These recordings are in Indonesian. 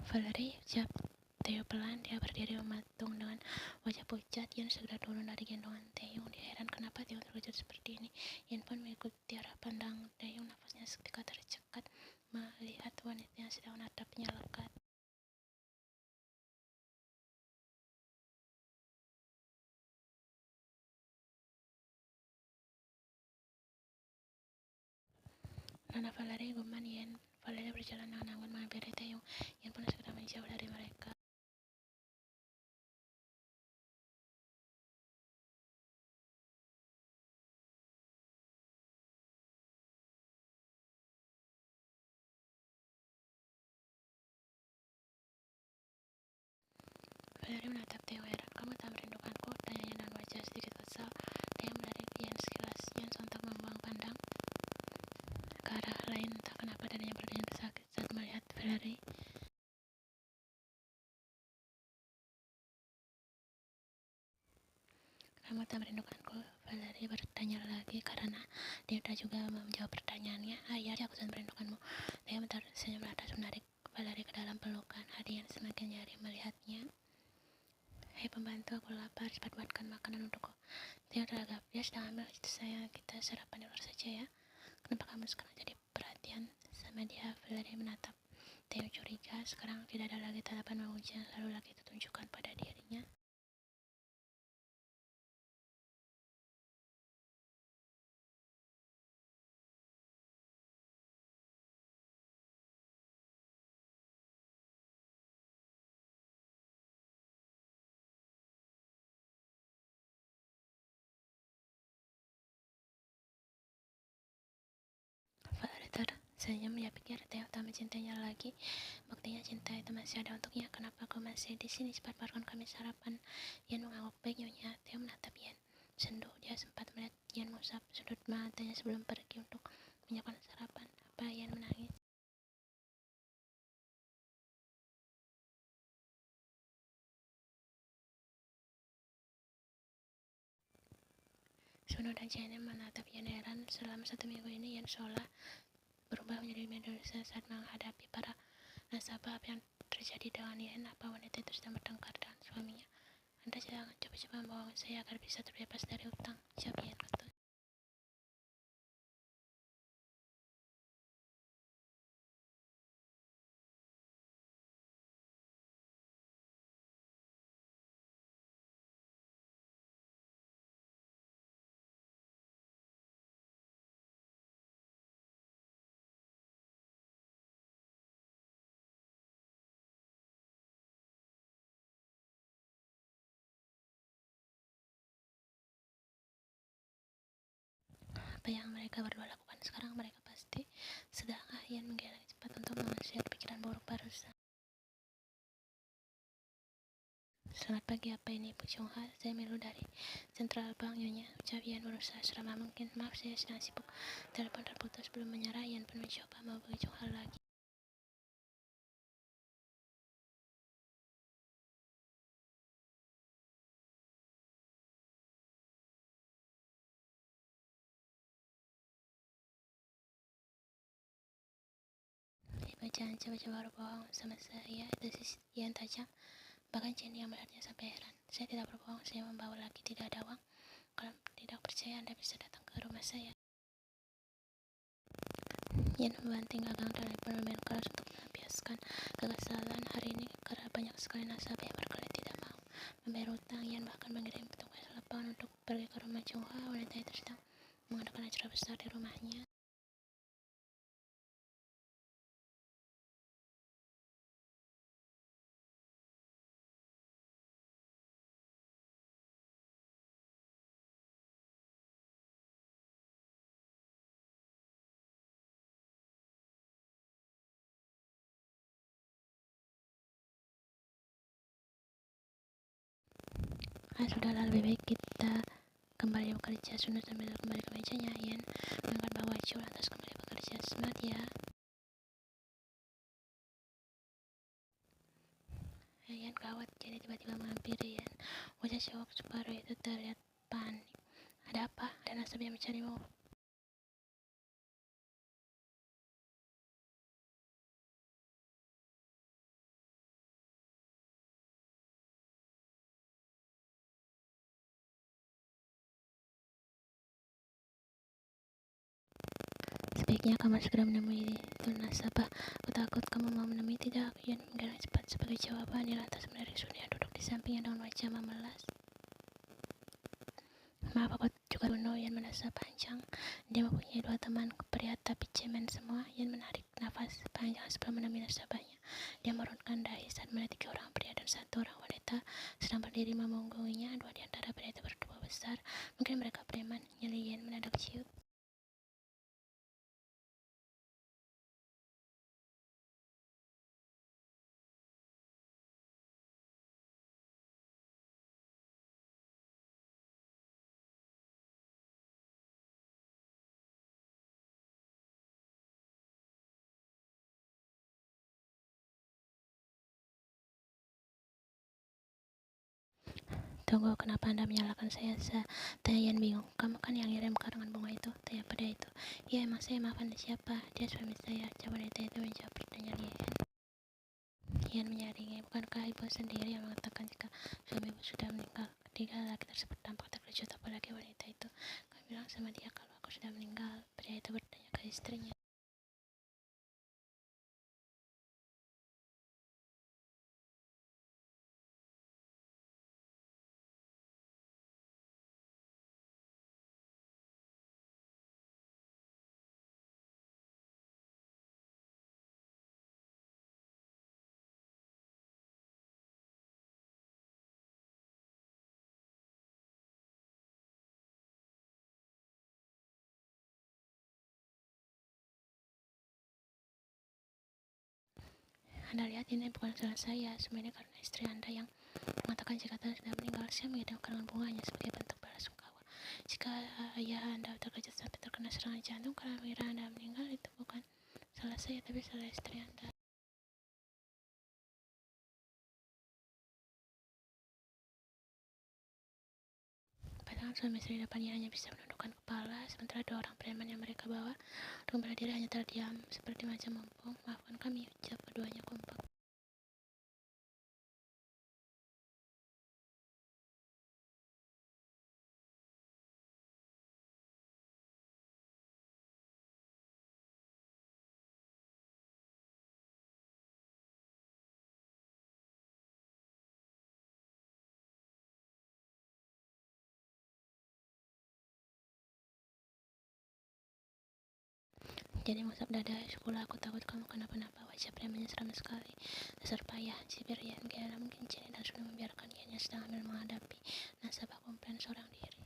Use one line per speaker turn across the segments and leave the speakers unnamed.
Valerie, ucap Theo pelan. Dia berdiri mematung dengan wajah pucat. Ian segera turun dari gendongan Theo. Dia heran kenapa Theo terkejut seperti ini. Ian pun mengikuti arah pandang Theo. Nafasnya seketika tercekat melihat wanita yang sedang menatapnya lekat. Nona Valerie, gumam Ian. Valerie berjalan dengan anggun menghampiri Theo. Ian pun segera menjauh dari mereka. Valerie menatap Theo heran. Kamu tak merindukanku? Tanyanya dengan wajah sedikit kesal. Theo melirik Ian sekilas. Ian sontak membuang pandang ke arah lain. Entah kenapa dadanya berdenyut sakit saat melihat Valerie. Kamu tak merindukanku? Valerie bertanya lagi karena dia tak juga menjawab pertanyaannya. Ya, aku sangat merindukanmu. Theo tersenyum lantas menarik Valerie ke dalam pelukan. Hati yang semakin nyari melihatnya. Hei pembantu, aku lapar. Cepat buatkan makanan untukku. Theo teragap. Dia sedang hamil. Saya kita sarapan di luar saja ya. Kenapa kamu sekarang jadi perhatian sama dia? Valerie menatap Theo curiga. Sekarang tidak ada lagi tatapan memuji yang selalu lagi ditunjukkan pada dirinya. Valerie tersenyum. Dia pikir Theo tak mencintainya lagi. Buktinya cinta itu masih ada untuknya. Kenapa kau masih di sini? Cepat buatkan kami sarapan. Ian mengangguk. Baik nyonya. Theo menatap Ian. Sendu. Dia sempat melihat Ian mengusap sudut matanya sebelum pergi untuk menyiapkan sarapan. Apa Ian menangis? Sunu dan Janet menatap Ian heran. Selama 1 minggu ini Ian seolah berubah menjadi medusa saat menghadapi para nasabah. Apa yang terjadi dengan Ian? Apa wanita itu sedang bertengkar dengan suaminya? Anda jangan coba-coba membohongi saya agar bisa terbebas dari utang, jawab Ian ketus. Apa yang mereka berdua lakukan sekarang? Mereka pasti sedang. Ian menggeleng cepat untuk mengusir pikiran buruk barusan. Selamat pagi, apa ini Ibu Chungha? Saya Milu dari Central Bank, Nyonya. Ucap Ian berusaha seramah mungkin. Maaf, saya sedang sibuk. Telepon terputus belum menyerah. Ian pun mencoba menghubungi Chungha lagi. Ibu jangan coba-coba berbohong sama saya. Desis Ian tajam. Bahkan Jenny yang melihatnya sampai heran. Saya tidak berbohong, saya membawa lagi, tidak ada uang. Kalau tidak percaya, Anda bisa datang ke rumah saya. Ian membanting gagang telepon lumayan keras untuk melampiaskan kekesalan hari ini karena banyak sekali nasabah yang berkelit tidak mau membayar utang. Ian bahkan mengirim petugas lapangan untuk pergi ke rumah Chungha. Wanita itu sedang mengadakan acara besar di rumahnya. Sudahlah, lebih baik kita kembali bekerja. Sunu sambil kembali ke mejanya. Ian mengangkat bawah Chu lantas kembali bekerja. Semangat ya. Ian gawat, jadi tiba-tiba menghampiri Ian. Wajah cowok separuh itu terlihat panik. Ada apa? Ada nasabah yang mencarimu. Sebaiknya kamu segera menemui itu nasabah. Aku takut kamu mau menemui. Tidak, Yan menggeleng cepat sebagai jawaban. Dia lantas melirik Sunia duduk di sampingnya dengan wajah memelas. Maaf, aku juga bunuh. Yan merasa panjang. Dia mempunyai 2 teman pria tapi cemen semua. Yan menarik nafas panjang sebelum menemui nasabahnya. Dia merundukkan dahi saat melihat 3 orang pria dan 1 orang wanita sedang berdiri memunggunginya. 2 di antara pria itu bertubuh besar. Mungkin mereka preman. Nyali Yan mendadak ciut. Tunggu, kenapa Anda menyalahkan saya? Tanya Yan bingung. Kamu kan yang ngirim karangan bunga itu? Tanya pada itu. Ya, emang saya, maaf, Anda siapa? Dia suami saya. Coba wanita itu menjawab pertanyaan Yan. Yan menyaringi. Bukankah ibu sendiri yang mengatakan jika suami ibu sudah meninggal? Ketiga laki tersebut tampak terkejut, apalagi wanita itu. Kami bilang sama dia kalau aku sudah meninggal. Pria itu bertanya ke istrinya. Anda lihat, ini bukan salah saya. Semua ini karena istri Anda yang mengatakan jika Anda sudah meninggal. Saya mengirim karangan bunganya sebagai bentuk balas sungkawa. Jika ayah Anda terkejut sampai terkena serangan jantung karena mengira Anda meninggal, itu bukan salah saya tapi salah istri Anda. Pasangan suami istri depannya hanya bisa menundukkan kepala, sementara 2 orang preman yang mereka bawa untuk bela diri hanya terdiam seperti macam mumpung. Maafkan kami, ucap keduanya kompak. Jadi mengusap dada, syukurlah aku takut kamu kenapa-napa. Wajah premannya seram sekali. Dasar payah, cibir Yan. Gak mungkin Jenny dan sudah membiarkan Yan yang sedang hamil menghadapi nasabah komplain seorang diri.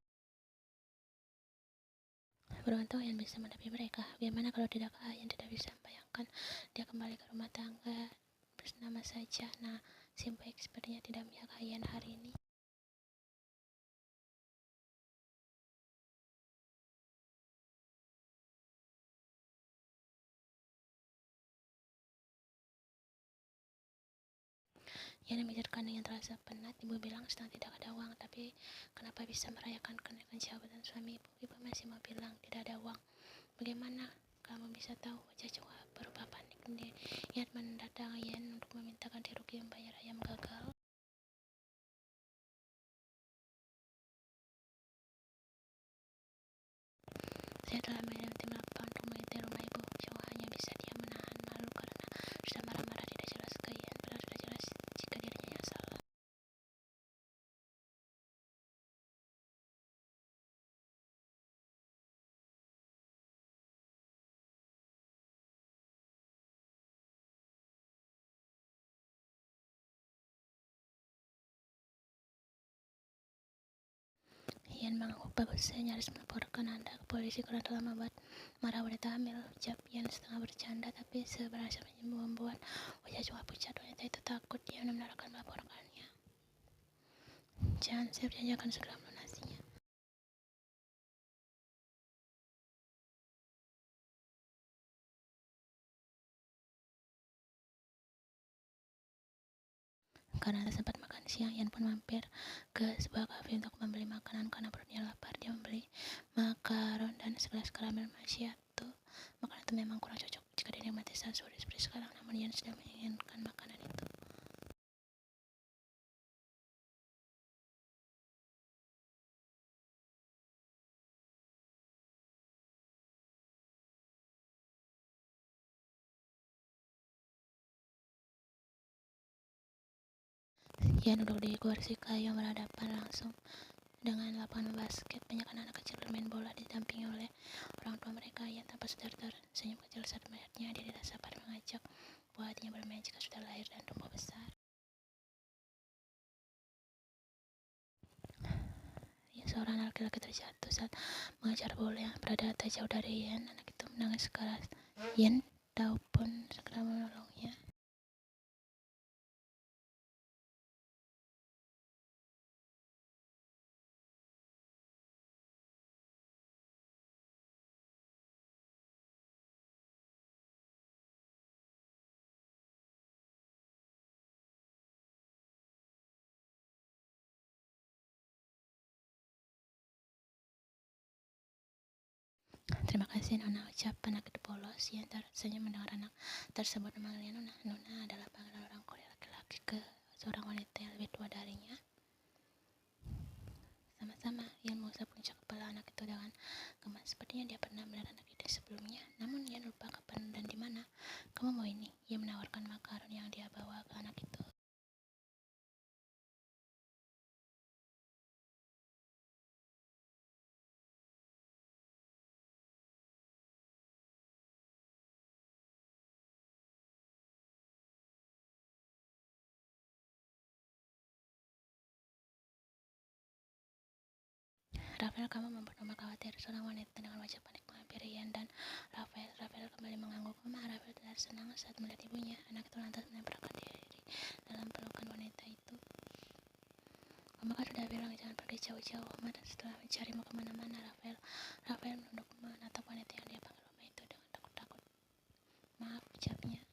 Beruntung Yan bisa menghadapi mereka. Bagaimana kalau tidak, Yan tidak bisa membayangkan dia kembali ke rumah tangga bersama saja. Nah, si baik sepertinya tidak memihak Yan hari ini. Yan memikirkan dengan terasa penat. Ibu bilang sedang tidak ada uang, tapi kenapa bisa merayakan kenaikan jabatan suami ibu? Ibu masih mau bilang tidak ada uang. Bagaimana kamu bisa tahu? Wajah Chua berubah panik. Yan mendatangi Yan untuk meminta ganti rugi membayar ayam gagal. Saya telah mengirim tim lapangan untuk mengintai rumah ibu. Chua hanya bisa diam menahan malu karena sudah marah-marah tidak jelas ke Yan. Padahal sudah jelas jika dirinya yang salah. Yan mengangguk bagus. Saya nyaris melaporkan Anda ke polisi karena telah membuat marah wanita hamil. Ucap Yan setengah bercanda tapi sebenarnya membuat wajah Chua pucat. Wanita itu takut. Dia menarikkan melaporkannya. Jangan, saya berjanji akan segera melunasinya. Karena sempat makan siang, Yan pun mampir ke sebuah kafe untuk membeli makanan karena perutnya lapar. Dia membeli makaron dan segelas karamel macchiato. Makanan itu memang kurang cocok jika dinikmati saat sore seperti sekarang, namun Yan sudah menginginkan makanan itu. Ian duduk di kursi kayu yang berhadapan langsung dengan lapangan basket. Banyak anak kecil bermain bola didampingi oleh orang tua mereka. Ian tanpa sadar tersenyum kecil saat melihatnya. Dia tidak sabar mengajak buah hatinya bermain jika sudah lahir dan tumbuh besar. Seorang laki-laki terjatuh saat mengejar bola yang berada tak jauh dari Ian. Anak itu menangis keras. Ian tahu pun segera menolongnya. Terima kasih Nona, ucap anak itu polos. Ian tersenyum mendengar anak tersebut memanggilnya Nona. Nona adalah panggilan orang Korea laki-laki ke seorang wanita yang lebih tua darinya. Sama-sama, Ian mengusap puncak kepala anak itu dengan gemas. Sepertinya dia pernah melihat anak itu sebelumnya. Namun Ian lupa kapan dan di mana. Kamu mau ini? Ia menawarkan makaron yang dia bawa ke anak itu. Rafael, kamu membuat mama khawatir. Seorang wanita dengan wajah panik menghampiri Ian dan Rafael. Rafael kembali mengangguk. Mama, Rafael tidak senang saat melihat ibunya. Anak itu lantas menempelkan diri dalam pelukan wanita itu. Mama kan sudah bilang jangan pergi jauh-jauh. Mama setelah mencarimu kemana-mana, Rafael. Rafael menunduk menatap wanita yang dia panggil mama itu dengan takut-takut. Maaf, ucapnya.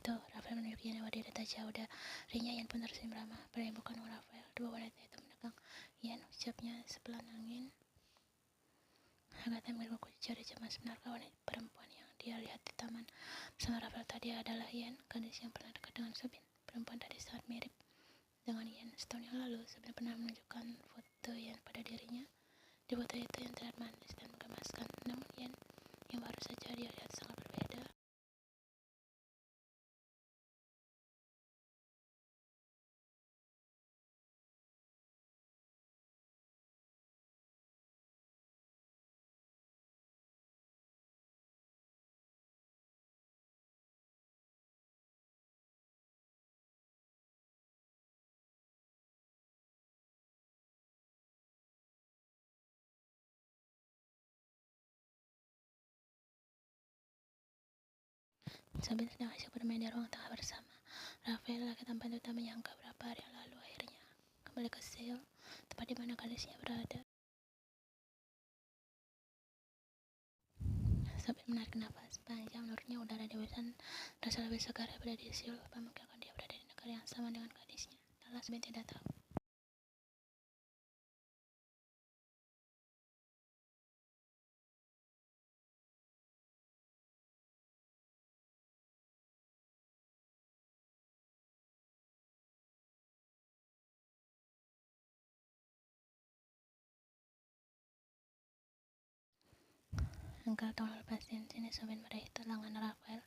Itu, Rafael menunjuk Ian lewat diri tak jauh darinya. Ian pun tersenyum ramah. Bukan Rafael. Dua wanita itu menegang Ian, ucapnya sepelan angin. Agatha menggigil jari cemas. Benarkah wanita perempuan yang dia lihat di taman bersama Rafael tadi adalah Ian, gadis yang pernah dekat dengan Subin? Perempuan tadi sangat mirip dengan Ian. Setahun yang lalu, Subin pernah menunjukkan foto Ian pada dirinya. Di foto itu Ian terlihat manis dan menggemaskan, namun Ian yang baru saja dia lihat sangat berbeda. Subin sedang asyik bermain di ruang tengah bersama Rafael. Laki tampan itu tak menyangka berapa hari yang lalu akhirnya kembali ke Seoul, tempat di mana gadisnya berada. Subin menarik nafas panjang. Menurutnya udara di Busan terasa lebih segar daripada di Seoul. Apa mungkin dia berada di negara yang sama dengan gadisnya? Entahlah, Subin tidak tahu. Engkau tahu lepasin sini. Subin meraih lengan Rafael.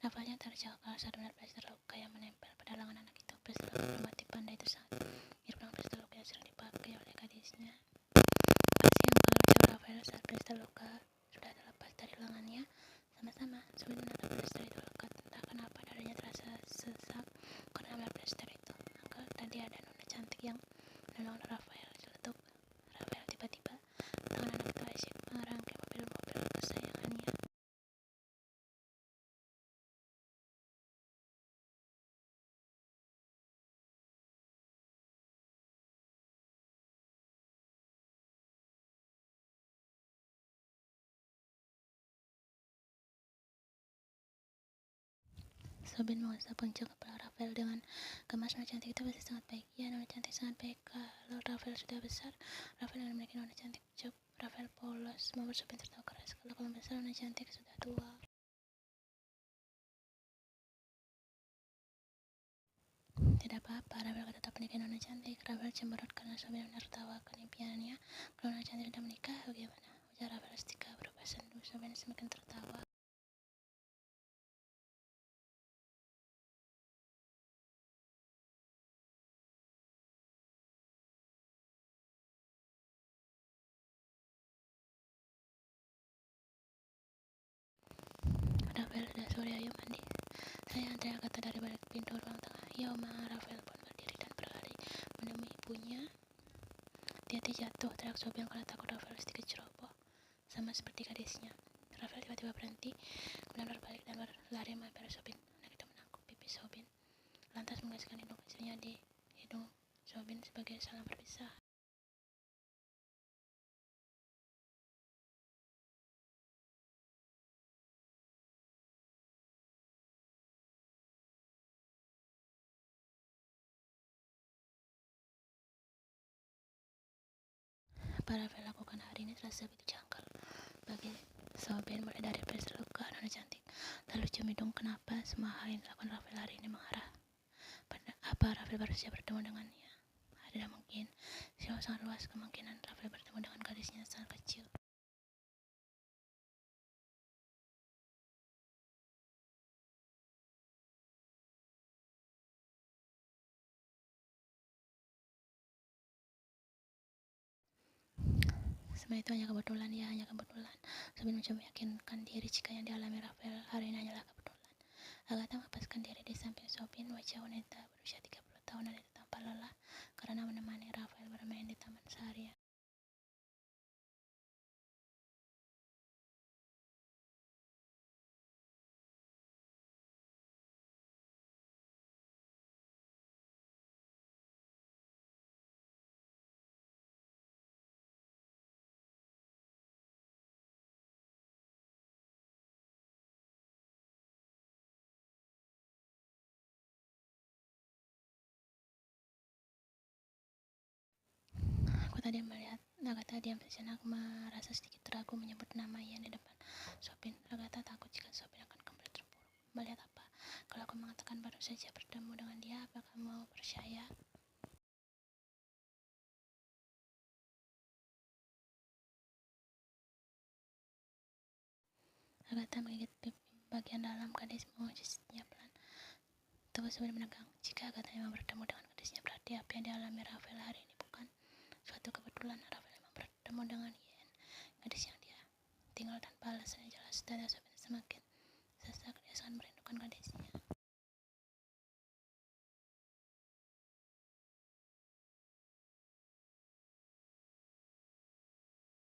Rafaelnya terjangkau saat melihat plaster luka yang menempel pada lengan anak itu. Plaster luka primitif pandai itu sangat mirip dengan plaster luka yang sering dipakai oleh gadisnya. Kasih engkau, ucap Rafael saat plaster luka sudah terlepas dari lengannya. Sama-sama, Subin menatap plaster itu lekat. Entah kenapa dadanya terasa sesak karena melihat plaster itu. Engkau, tadi ada nona cantik yang menolong Rafael. Celetuk Rafael tiba-tiba. Tangan anak itu asyik merangkai mobil-mobil kesayangannya. Subin mengusap puncak kepala Rafael dengan gemas. Nona cantik itu pasti sangat baik. Ya, nona cantik sangat baik. Kalau Rafael sudah besar, Rafael akan memiliki nona cantik, ucap Rafael polos. Membuat Subin tertawa keras. Kalau kamu besar, nona cantik sudah tua. Tidak apa-apa, Rafael tetap menikahi Nona Cantik. Rafael cemberut karena Sobin menertawakan impiannya. Kalau Nona Cantik sudah menikah, bagaimana? Ujar Rafael setika berubah sendu. Sobin semakin tertawa. Rafael, sudah sore, ayo mandi. Sayang, teriak kata dari balik pintu ruang tengah. Ya, Oma. Rafael pun berdiri dan berlari menemui ibunya. Hati-hati jatuh, teriak Sobin karena takut Rafael sedikit ceroboh, sama seperti gadisnya. Rafael tiba-tiba berhenti, kemudian berbalik dan berlari menghampiri Sobin. Anak itu menangkap pipi Sobin, lantas menggaskan hidung kecilnya di hidung Sobin sebagai salam berpisah. Apa Rafael lakukan hari ini terasa begitu janggal bagi Sobin, mulai dari pesta luka Nona Cantik, lalu cium hidung. Kenapa semua hal yang dilakukan Rafael hari ini mengarah pada apa Rafael baru saja bertemu dengannya? Tidak mungkin, sangat luas kemungkinan Rafael bertemu dengan gadisnya saat kecil. Semua itu hanya kebetulan, ya hanya kebetulan. Sobin mencoba meyakinkan diri jika yang dialami Rafael hari ini hanyalah kebetulan. Agatha melepaskan diri di samping Sobin, wajah wanita berusia 30 tahunan itu tampak lelah karena menemani Rafael bermain di taman seharian. Aku tadi melihat Agatha diam sejenak, merasa sedikit ragu menyebut nama Ian di depan Sobin. Agatha takut jika Sobin akan kembali terpuruk. Melihat apa? Kalau aku mengatakan baru saja bertemu dengan dia, apa kamu mau percaya? Agatha menggigit pipi bagian dalam gadismu, sisinya pelan. Tubuh Sobin menegang. Jika Agatha memang bertemu dengan gadisnya, berarti apa yang dialami Rafael hari ini bukan suatu kebetulan. Rafael memang bertemu dengan Ian, gadis yang dia tinggal tanpa alasan yang jelas. Dada Sobin semakin